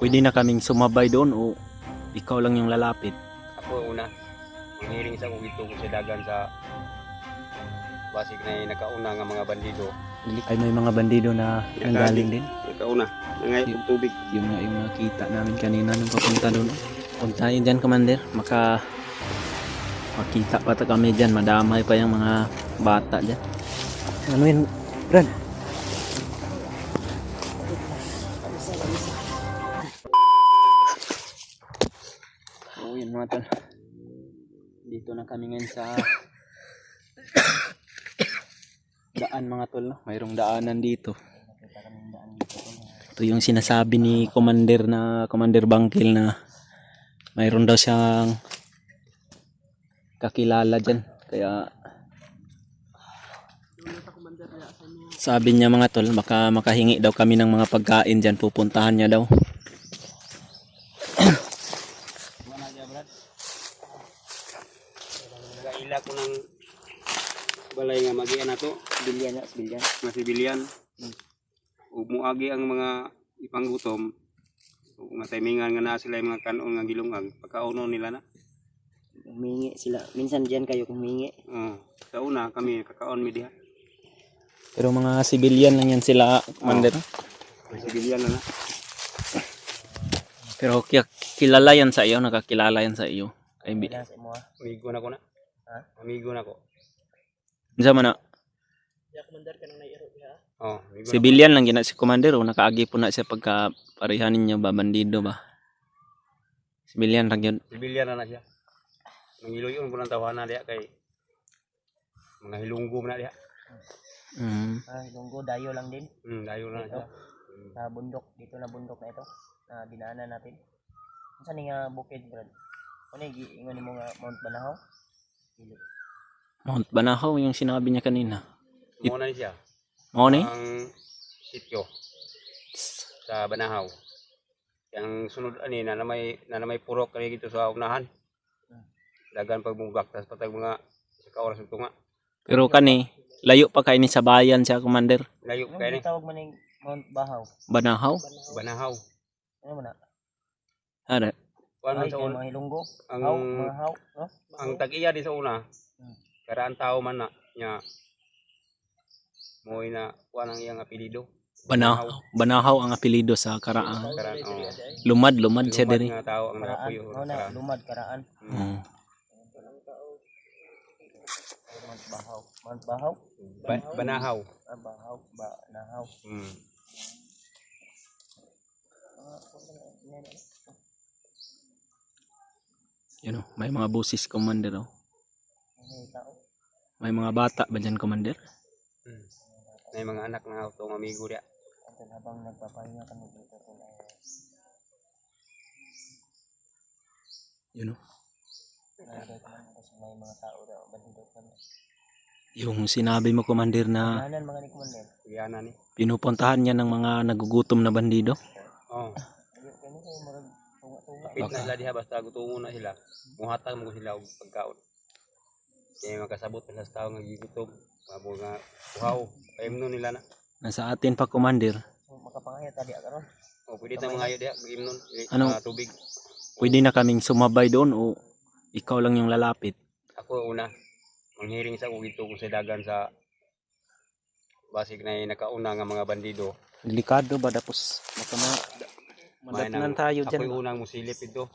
Pwede na kaming sumabay doon o ikaw lang yung lalapit? Ako una, manghiring sa kung ito sa dagan sa basig na nakauna nga mga bandido. Ay may mga bandido na nanggaling din. Nakauna, nangay og tubig. Yung nga yung nakita namin kanina nung papunta doon. Huwag tayo dyan, Commander. Makita pa kami dyan. Madamay pa yung mga bata dyan. Ano yun, Brad? Oo yun mga tol. Dito na kami ngayon sa daan mga tol. No? Mayroong daanan dito. Ito yung sinasabi ni Commander Bangkil na mayroon daw siyang kakilala dyan. Kaya sabi niya mga tol, baka makahingi daw kami ng mga pagkain dyan. Pupuntahan niya daw. Nagaila ko ng balay nga magian na to. Masibilyan. Ug muagi ang mga ipanggutom. Ug nga timingan nga naa sila yung mga kanon nga gilungag. Pagkauno nila na. Humingi sila. Minsan diyan kayo humingi. Sa una kami kakaon mi diha. Pero mga civilian lang yan sila, Commander. Masibilyan na na. Pero kilala yan sa iyo, nakakilala yan sa iyo. Ay, Wala sa imo ha. Amigo na ko na. Ha? Amigo na ko. Diyan man na. Ya commander ka nang nairo diha. Amigo na Civilian lang gina si Commander o nakaagi po na siya pagka parehanin niya ba, bandido ba? Civilian lang yun. ko. Sibilyan na siya. Nangiluyon po ng tawanan diha kay mga hilunggo na diha. Lunggo dayo lang din. Dayo na siya. Sa bundok, dito na bundok na ito. Na dinaanan natin. Unsa ni nga bukid, brad? Ano ingon mo nga Mount Banahaw? Dili. Mount Banahaw yung sinabi niya kanina. Muna ni siya. Mo ni? Ang sityo sa Banahaw. Yang sunod ani na may purok kani dito sa unahan. Dagan pagbugak tas patag mga sa oras ng tunga. Pero kani, layo pa kay ni sa bayan siya, Commander. Layo Ano kay ni tawag man ning Mount Bahaw? Banahaw? Banahaw. Ano man na? Ada. Kuan man Ay, sa kay una. mga hilunggo. Ang Haw, mga haw, no? ang tag-iya di sa una. Karaan tao man na nya moy na kuan ang iyang apelyido. Banahaw ang apelido sa Karaan. Karaan. Lumad siya Lumad diri. nga tao ang Karaan. nakapuyo Oh, na karaan. lumad karaan. Oo. Mount Bahaw. Mount Bahaw? Banahaw. Bahaw, Banahaw. Yun o, may mga busis, Commander. Oh. May tao. May mga bata ba dyan, Commander? May mga anak na auto ng amigo dia. At habang nagpapahinga kami dito kung Yun o. kasi may mga tao daw bandido kami. Yung sinabi mo, Commander, na Kanan mga ni commander. Iyana ni. pinupuntahan niya ng mga nagugutom na bandido. Oh. Ayun kami kay marag tunga-tunga. Kapit na sila diha basta gutungo na sila. Muhatag mo sila og pagkaon. Kaya makasabot na sa tao nga gigutom. Mabo nga uhaw. Paimno nila na. Nasa atin pa, Commander. So, makapangaya tadi karon. Pwede na mga ayo diha gimnon Ano? tubig. Pwede na kaming sumabay doon o ikaw lang yung lalapit? Ako una manghiring sa kung ito kung sa dagan sa basig na nakauna nga mga bandido. Delikado ba? Tapos madatunan tayo Ako dyan. yung unang musilip ito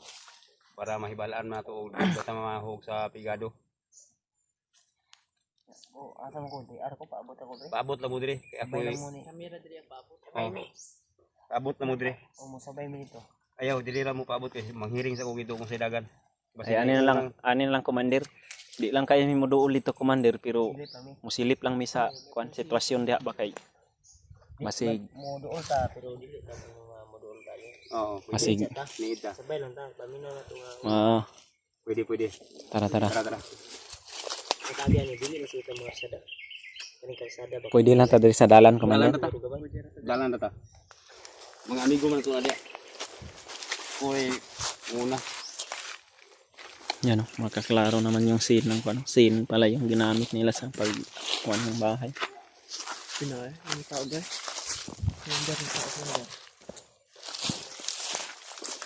para mahibalaan na ito o basta mamahog sa pigado. Oh, asa mo ko di ara ko paabot ako dre. Paabot na mo dire. Kaya ako Sabay lang yung mo ni kamera diri ang paabot. paabot na mo dire. O mo sabay mi dito. Ayaw, dili ra mo paabot kasi manghiring sa kung ito kung sa dagan. Ay, anin lang, Commander. Di lang kayo mo doon dito, Commander, pero Dili pa mi. musilip lang mi sa sitwasyon diha ba kay masig. Mo doon ta pero dili ta mo doon tayo. Oo, Masig. need ta. Sabay lang ta paminaw na to nga. Pwede. Tara. Tara. Kaya ni dili na kita mga sada. Kani kalsada ba? Pwede lang ta diri sa dalan, Commander. Dalan na ta. Mga amigo man ito na diya. Uy, muna. Yan o, makaklaro naman yung scene ng scene pala yung ginamit nila sa pagkuhan ng bahay. Pinoy, ang tao guys. Ang tao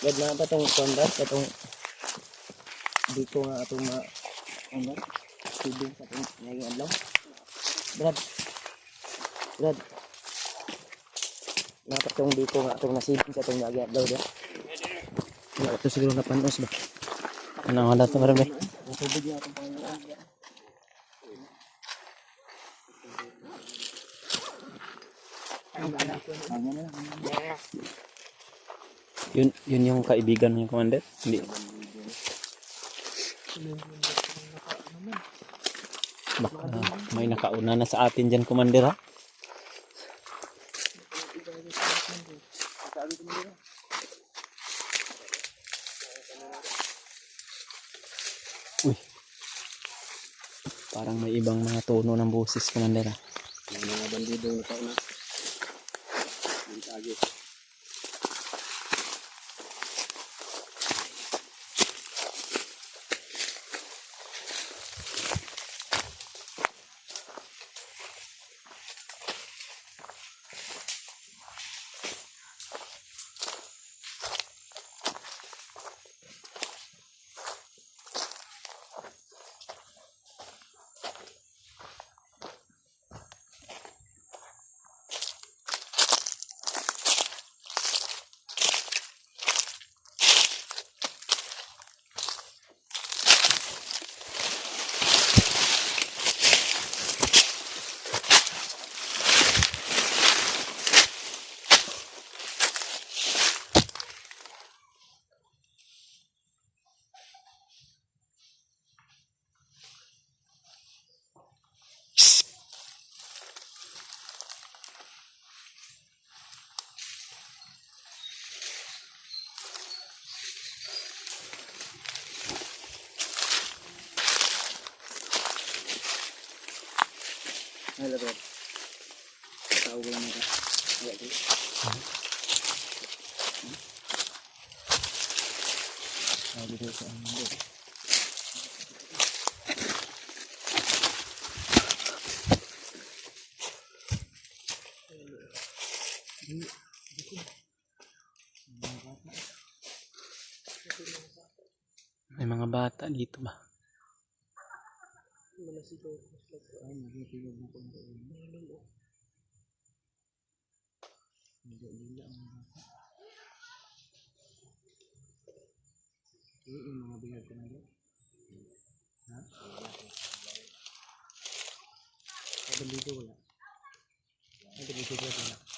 Brad na pa tong kondat, katong dito nga atong mga kondat. Tubig sa itong naging adlaw. Brad. Brad. Napatong dito nga itong nasibin sa itong naging adlaw dia. Wala ito siguro napanos ba? Anong handa to marami? Tubig yung atong Panginoon dia. Yun yung kaibigan ng commander? Hindi. Baka may nakauna na sa atin dyan, commander ha? Uy. Parang may ibang mga tono ng boses, commander ha? May mga bandidong nakauna. Ang tagi. Hello, Brad. Tao ba yung mga? Dito sa ano. May mga bata dito ba?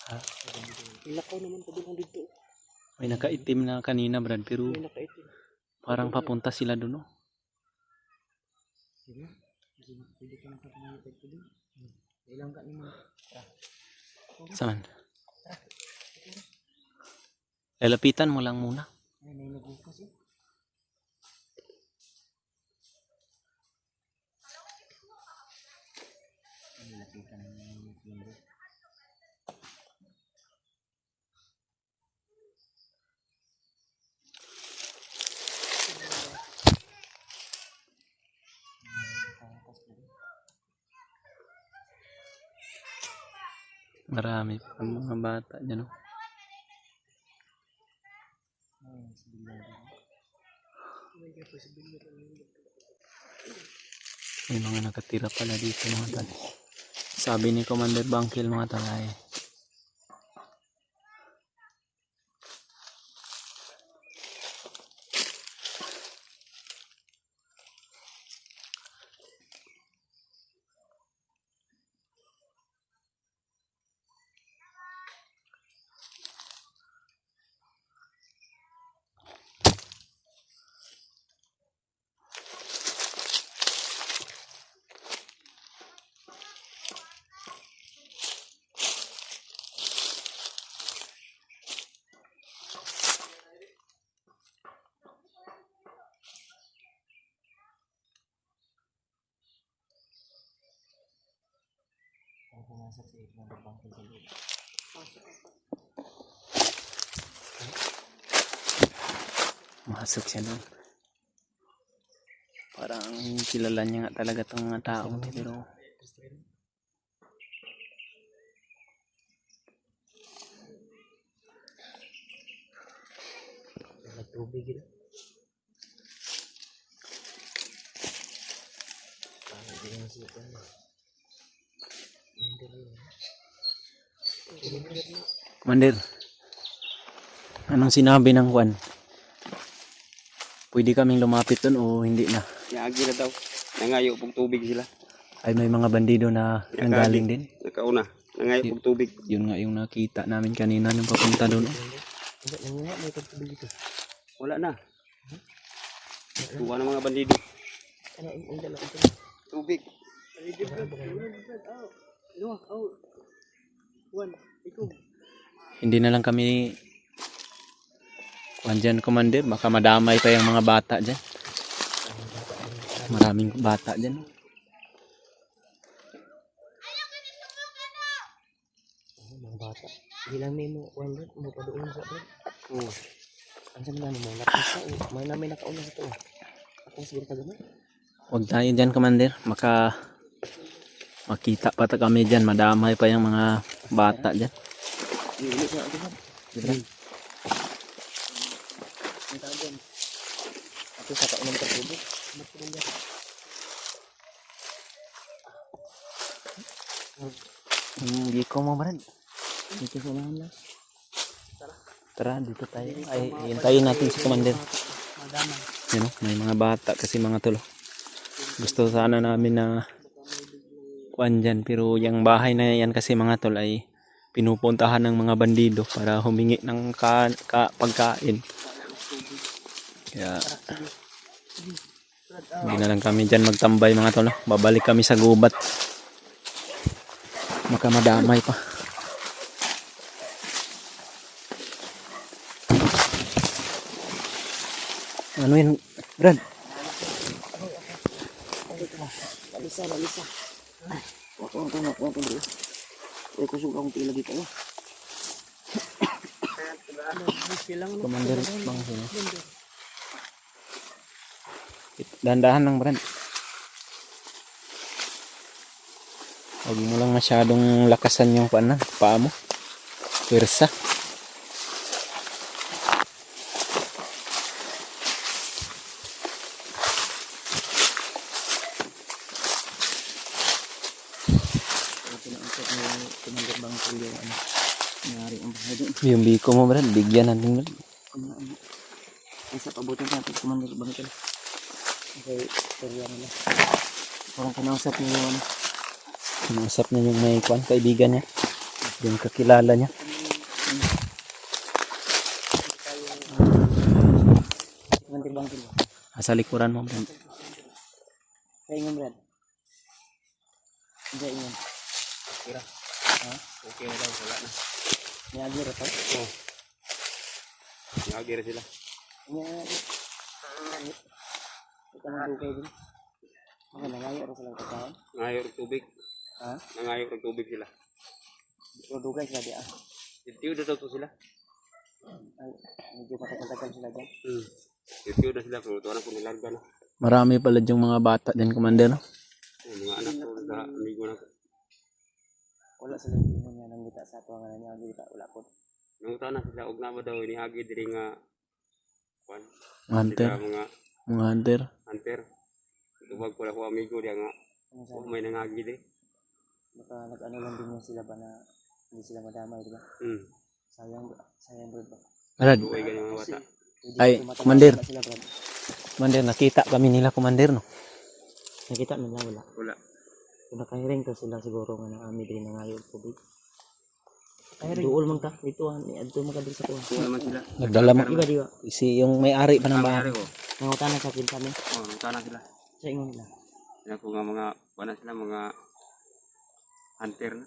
Ha? Ilakaw naman kabilang dito. May nakaitim na kanina, Brad, pero May nakaitim. parang papunta sila doon, no? Sige. Pwede ka nakapamaya ito din. Ilang ka naman. Saan? Lalapitan mo lang muna. Ay, may nagukas eh. Ay, lapitan mo yung Marami pa mga bata dyan, no? May mga nakatira pala dito, mga talay. Sabi ni Commander Bangkil, mga talay. pumasok sa itlong bangkil sa loob. Masok siya doon. Parang kilala niya nga talaga itong mga tao, pero tubig yun. Hindi naman sila pa na. Commander, anong sinabi ng Juan? Pwede kaming lumapit dun o hindi na? Niagi na daw. Nangayo pong tubig sila. Ay may mga bandido na nanggaling din. Nakauna. Nangayo pong tubig. Yun nga yung nakita namin kanina nung papunta doon. Hindi, nangyayat may tubig dito. Wala na. Tuwa ng mga bandido. Ano, ang dala ito. Tubig. Hindi na lang kami dyan, Commander. Baka madamay pa yung mga bata dyan. Maraming bata dyan. Mga bata. Hindi lang may mo pa doon sa bed. Oo. Ang sabi namin mo, lakas ka. May namin nakauna sa ito. Akong siguro tagamay. Huwag tayo dyan, Commander. Makita pa kami dyan. Madamay pa yung mga bata dyan. Hindi sa atin. Diba? Ang tawag dyan. Ito sa kaulang tubig. Ba't ko dyan? Hindi ko mo, Brad. Dito sa unahan lang. Tara, dito tayo. Ay, hintayin natin si Commander. Madama. Yun, may mga bata kasi mga tulo. Gusto sana namin na dyan, pero yung bahay na yan kasi mga tol ay pinupuntahan ng mga bandido para humingi ng pagkain. Kaya hindi na lang kami dyan magtambay mga tol. Babalik kami sa gubat. Makamadamay pa. Ano yun, Brad? Balisa. Huwag ko dito. Huwag ko suka akong tila dito. Commander, bang sino? Dahan-dahan lang, Brad. Huwag mo lang masyadong lakasan yung paa mo. Pwersa. Yung biko mo, Brad, bigyan natin, Brad. Sa pabutin sa ating Commander Bangkal. Okay, serya nila. Parang kinausap niyo yun. Kinausap niya yung may kaibigan niya. Yung kakilala niya. Commander Bangkal. Sa likuran mo, Brad. Sa ingon, Brad. Hindi ingon. Kira. Ha? Okay na daw. Wala na. Niagi rin ito? Oo. Niagi rin sila. Niagi. Ito nang dukay din. Mga nangayo rin silang kakaon. Nangayo rin tubig. Ha? Nangayo rin tubig sila. Ito dukay sila di ah. Itiyo na daw to sila. Ay, medyo matagal-tagal sila dyan. Itiyo na sila. Pero ito na kung nilarga na. Marami pala yung mga bata din, Commander. No? Mga anak ko sa amigo na ko. Wala sila yung niya nang kita sa ito nga niagi kita. Wala po. Nanguta na sila. Huwag na ba daw iniagi diri nga kwan. Hunter. Sila mga Mga hunter. hunter. Tubag ko na ko amigo diya nga. Ano Huwag sabi? may nangagi di. Baka nag-ano lang din yan sila ba na hindi sila madamay, di ba? Sayang bro ba? Brad, Tuway ganyan mga bata. Pwede Ay, tumatagal Commander. na sila, Brad. Commander, nakita kami nila, Commander, no? Nakita nila wala. Wala. Kung nakahiring to sila siguro nga ng ami din na ngayon tubig. Duol man ka dito adto man ka dito sa kuha. Tuwa naman sila. Nagdala mo. Di ba di ba? Si yung may-ari pa ng bahay. Nangyari ko. Nangutana sa akin kami. Nanguta na sila. Sa ingon nila. Yan ko nga mga wala sila mga hunter na.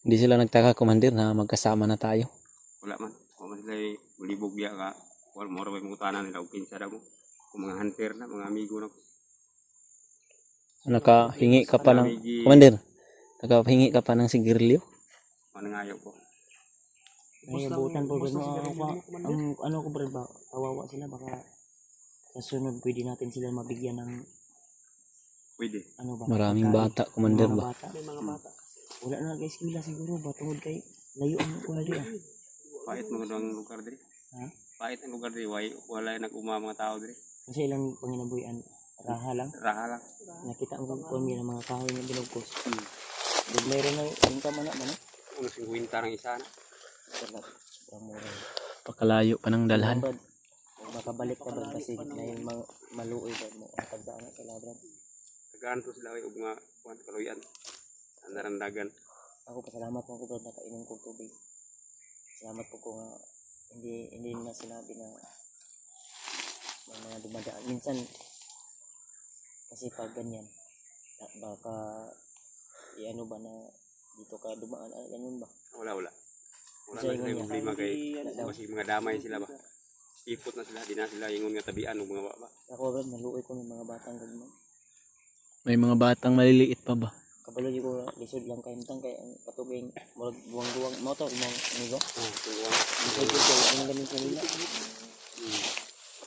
Hindi sila nagtaka, Commander, na magkasama na tayo. Wala man. Kung man sila ulibog diya ka. Wala mo rin mangutanan nila. Kung pinsa na mo. Kung mga hunter na. Mga amigo na ko. Nakahingi ka pa ng... Commander, nakahingi ka pa ng sigarilyo? Manangayo ko. Ay butan po mo ang ano ko ba kawawa sila baka sa sunod pwede natin sila mabigyan ng Pwede. ano ba? Maraming bata, Commander, ba? May mga bata. Wala na guys, kila siguro ba tungod kay layo ang kuha diya. Pait mga doang lugar diri. Ha? Pahit ang lugar diri, wala nag-uma mga tao diri. Kasi ilang panginabuhian, raha lang. Raha lang. Nakita ang kung ng mga kahoy na binugkos. Hmm. Dug mayroon na yung kamana man. Uno 50 ng isa na. Sarap. Ang mura. Pakalayo pa ng dalhan. Brad, kung makabalik ka ba kasi ngayon maluoy ba mo ang tagdaan sa labran. Tagaan to sila og mga kuan kaluyan. Andaran dagan. Ako pasalamat mo ko brad nakainom kong tubig. Salamat po ko nga hindi na sinabi na may mga dumadaan. Minsan kasi pag ganyan baka ano ba na dito ka dumaan ganun ba? Wala. Wala Kasi na sila ingon problema kay niya. kasi mga damay sila ba. Ipot na sila, di na sila ingon nga tabian og mga baba. Ako brad naluoy ko ng mga batang gagman. May mga batang maliliit pa ba? Kabalo di ko lisod lang kay intang kay ang patubing murag buwang-buwang mo to imong amigo. Tungguan. Lisod ko ang gamin sa nila.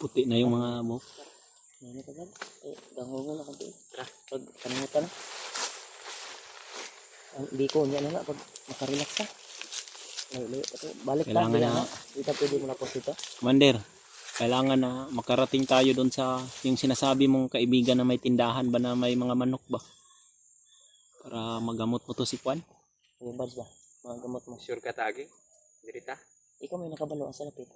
Puti na yung mga mo. Ano ka ba? Gangulong na kanto. Pag kanimutan na. Ang biko niya na pag makarelax ka. Layo ito. Balik ka. Kailangan na- Kita pwede mo na post ito. Commander, kailangan na makarating tayo doon sa yung sinasabi mong kaibigan na may tindahan ba na may mga manok ba? Para magamot mo to si Juan. Yung bars ba? Mga gamot mo. Sure ka tagi? Dirita? Ikaw may nakabalo sa lapit.